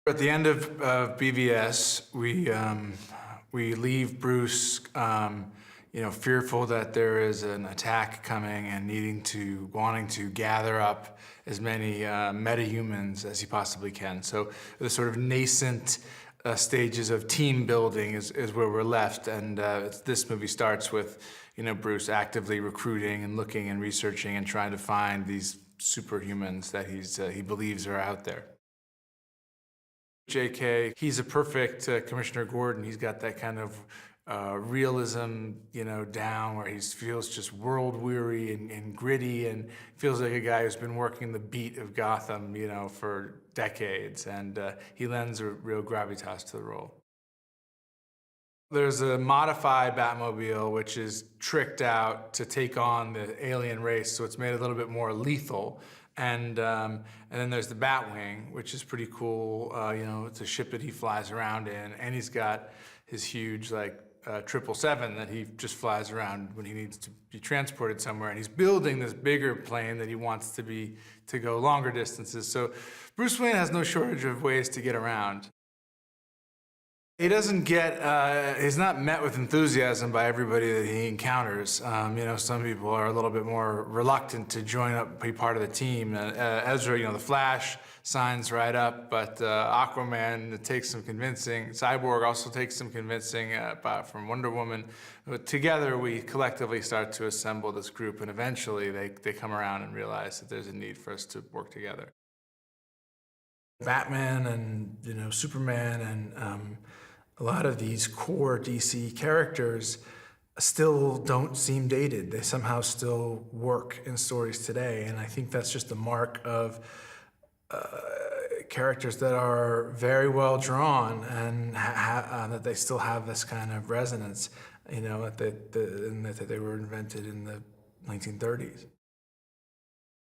At the end of BVS, we leave Bruce, fearful that there is an attack coming and wanting to gather up as many metahumans as he possibly can. So the sort of nascent stages of team building is where we're left, and this movie starts with Bruce actively recruiting and looking and researching and trying to find these superhumans that he believes are out there. JK, he's a perfect Commissioner Gordon. He's got that kind of realism, down where he feels just world weary and gritty, and feels like a guy who's been working the beat of Gotham, for decades, and he lends a real gravitas to the role. There's a modified Batmobile which is tricked out to take on the alien race, so it's made a little bit more lethal. And then there's the Batwing, which is pretty cool. It's a ship that he flies around in, and he's got his huge 777 that he just flies around when he needs to be transported somewhere. And he's building this bigger plane that he wants to go longer distances. So Bruce Wayne has no shortage of ways to get around. He doesn't he's not met with enthusiasm by everybody that he encounters. Some people are a little bit more reluctant to join up, be part of the team. Ezra, the Flash, signs right up, but Aquaman, it takes some convincing. Cyborg also takes some convincing from Wonder Woman. But together, we collectively start to assemble this group, and eventually they come around and realize that there's a need for us to work together. Batman and Superman and a lot of these core DC characters still don't seem dated. They somehow still work in stories today, and I think that's just a mark of characters that are very well drawn and that they still have this kind of resonance, and that they were invented in the 1930s.